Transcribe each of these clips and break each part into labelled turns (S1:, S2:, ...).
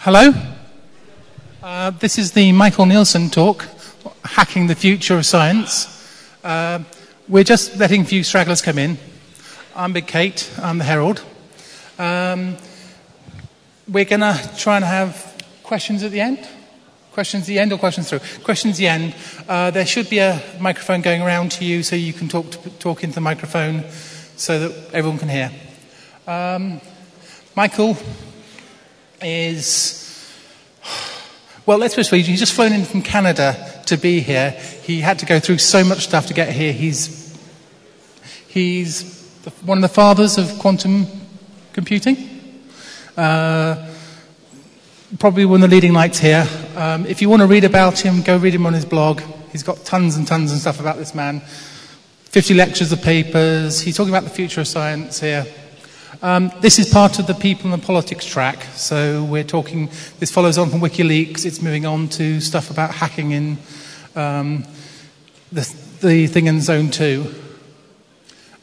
S1: Hello. This is the Michael Nielsen talk, Hacking the Future of Science. We're just letting a few stragglers come in. I'm Big Kate, I'm the Herald. We're going to try and have questions at the end. Questions at the end or questions through? Questions at the end. There should be a microphone going around to you so you can talk into the microphone so that everyone can hear. Michael is, well, let's be honest, he's just flown in from Canada to be here. He had to go through so much stuff to get here. He's one of the fathers of quantum computing. Probably one of the leading lights here. If you want to read about him, go read him on his blog. He's got tons and tons of stuff about this man. 50 lectures of papers. He's talking about the future of science here. This is part of the people and the politics track. So we're talking, this follows on from WikiLeaks. It's moving on to stuff about hacking in the thing in Zone 2.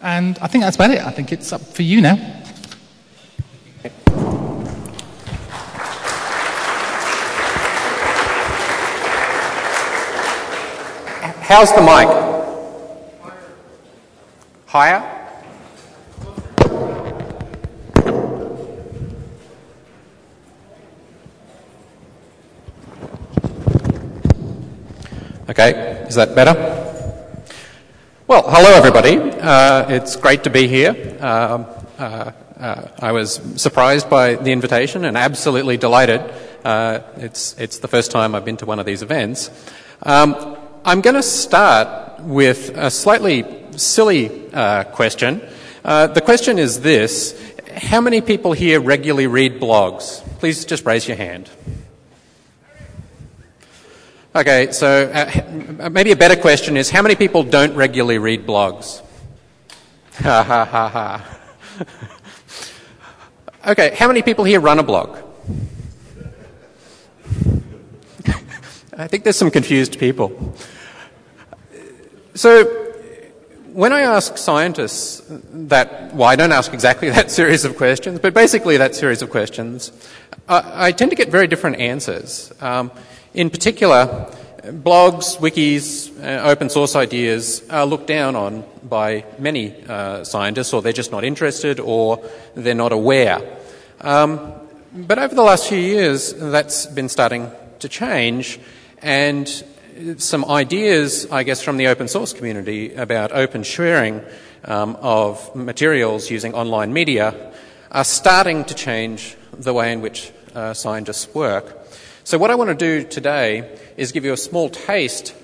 S1: And I think that's about it. I think it's up for you now.
S2: How's the mic? Higher? Okay, is that better? Well, hello everybody. It's great to be here. I was surprised by the invitation and absolutely delighted. It's the first time I've been to one of these events. I'm going to start with a slightly silly question. The question is this: how many people here regularly read blogs? Please just raise your hand. Okay, so maybe a better question is, how many people don't regularly read blogs? Ha ha ha ha. Okay, how many people here run a blog? I think there's some confused people. So, when I ask scientists that, well, I don't ask exactly that series of questions, but basically that series of questions, I tend to get very different answers. In particular, blogs, wikis, open source ideas are looked down on by many scientists, or they're just not interested, or they're not aware. But over the last few years, that's been starting to change, and some ideas, I guess, from the open source community about open sharing of materials using online media are starting to change the way in which scientists work. So what I want to do today is give you a small taste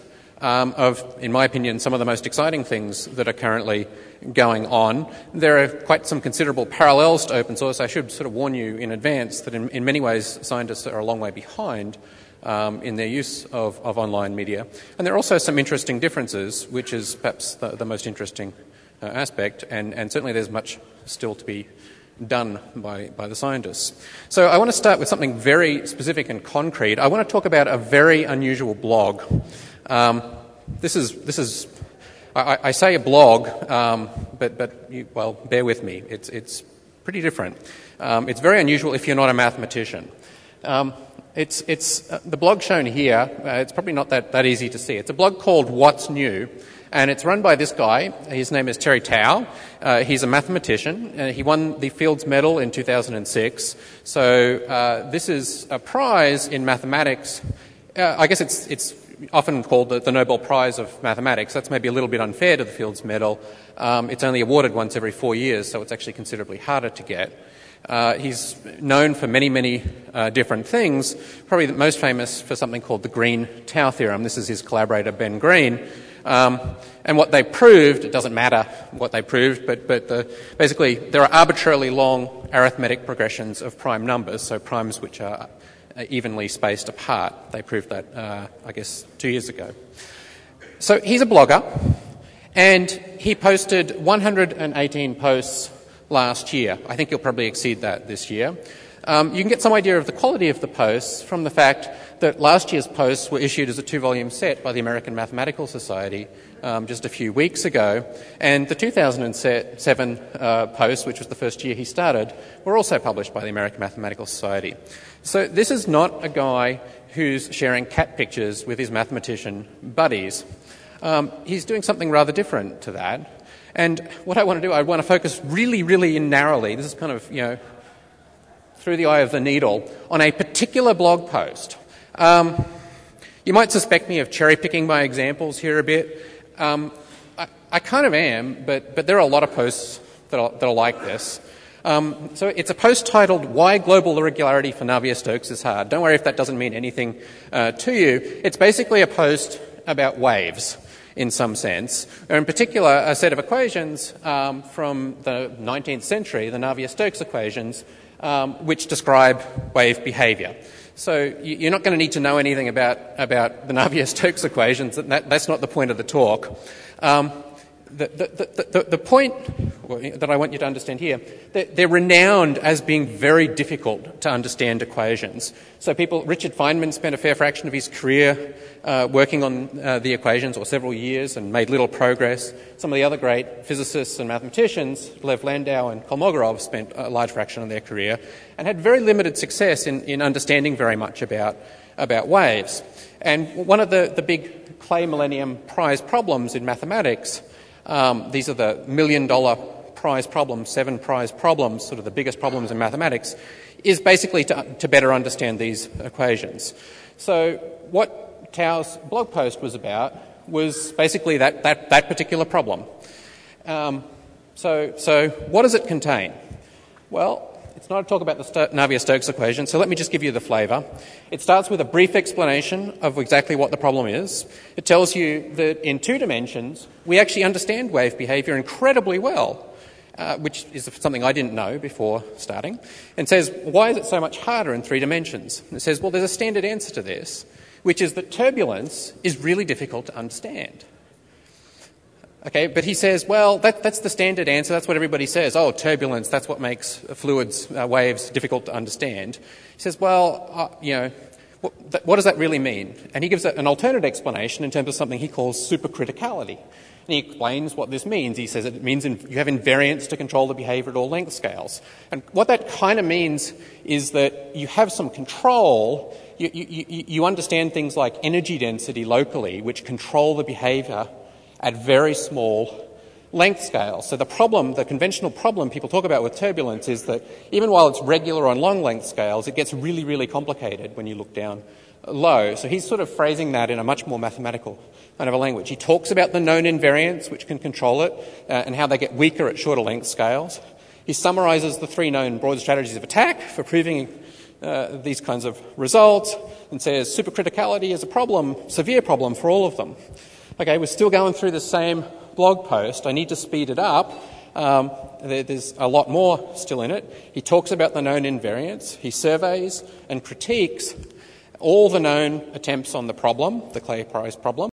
S2: of, in my opinion, some of the most exciting things that are currently going on. There are quite some considerable parallels to open source. I should sort of warn you in advance that in many ways scientists are a long way behind in their use of online media. And there are also some interesting differences, which is perhaps the most interesting aspect, and certainly there's much still to be done by the scientists. So I want to start with something very specific and concrete. I want to talk about a very unusual blog. This is I say a blog, but you, well, bear with me. It's pretty different. It's very unusual if you're not a mathematician. It's the blog shown here. It's probably not that easy to see. It's a blog called What's New, and it's run by this guy. His name is Terry Tao. He's a mathematician. He won the Fields Medal in 2006. So this is a prize in mathematics. I guess it's often called the Nobel Prize of Mathematics. That's maybe a little bit unfair to the Fields Medal. It's only awarded once every 4 years, so it's actually considerably harder to get. He's known for many different things, probably most famous for something called the Green Tau theorem. This is his collaborator, Ben Green. And what they proved, it doesn't matter what they proved, but basically there are arbitrarily long arithmetic progressions of prime numbers, so primes which are evenly spaced apart. They proved that, I guess, 2 years ago. So he's a blogger, and he posted 118 posts last year. I think he'll probably exceed that this year. You can get some idea of the quality of the posts from the fact that last year's posts were issued as a 2-volume set by the American Mathematical Society just a few weeks ago, and the 2007 posts, which was the first year he started, were also published by the American Mathematical Society. So this is not a guy who's sharing cat pictures with his mathematician buddies. He's doing something rather different to that. And what I want to do, I want to focus really, really narrowly, this is kind of, through the eye of the needle, on a particular blog post. You might suspect me of cherry-picking my examples here a bit. I kind of am, but there are a lot of posts that are like this. So it's a post titled, "Why Global Irregularity for Navier-Stokes is Hard." Don't worry if that doesn't mean anything to you. It's basically a post about waves, in some sense, or in particular a set of equations from the 19th century, the Navier-Stokes equations, which describe wave behaviour. So you're not going to need to know anything about the Navier-Stokes equations. That's not the point of the talk. The point that I want you to understand here, they're renowned as being very difficult to understand equations. So Richard Feynman spent a fair fraction of his career working on the equations, or several years, and made little progress. Some of the other great physicists and mathematicians, Lev Landau and Kolmogorov, spent a large fraction of their career and had very limited success in understanding very much about waves. And one of the big Clay Millennium Prize problems in mathematics, these are the $1 million prize problems, 7 prize problems, sort of the biggest problems in mathematics, is basically to better understand these equations. So what Tao's blog post was about was basically that particular problem. So what does it contain? Well, it's not a talk about the Navier-Stokes equation, so let me just give you the flavour. It starts with a brief explanation of exactly what the problem is. It tells you that in 2 dimensions, we actually understand wave behaviour incredibly well, which is something I didn't know before starting, and says, why is it so much harder in 3 dimensions? And it says, well, there's a standard answer to this, which is that turbulence is really difficult to understand. Okay, but he says, well, that's the standard answer. That's what everybody says. Oh, turbulence, that's what makes fluids, waves difficult to understand. He says, well, what does that really mean? And he gives an alternate explanation in terms of something he calls supercriticality. And he explains what this means. He says it means you have invariance to control the behaviour at all length scales. And what that kind of means is that you have some control. You understand things like energy density locally, which control the behaviour at very small length scales. So the conventional problem people talk about with turbulence is that even while it's regular on long length scales, it gets really, really complicated when you look down low. So he's sort of phrasing that in a much more mathematical kind of a language. He talks about the known invariants, which can control it, and how they get weaker at shorter length scales. He summarises the 3 known broad strategies of attack for proving these kinds of results, and says supercriticality is a problem, severe problem for all of them. Okay, we're still going through the same blog post. I need to speed it up. There's a lot more still in it. He talks about the known invariants. He surveys and critiques all the known attempts on the problem, the Clay Prize problem.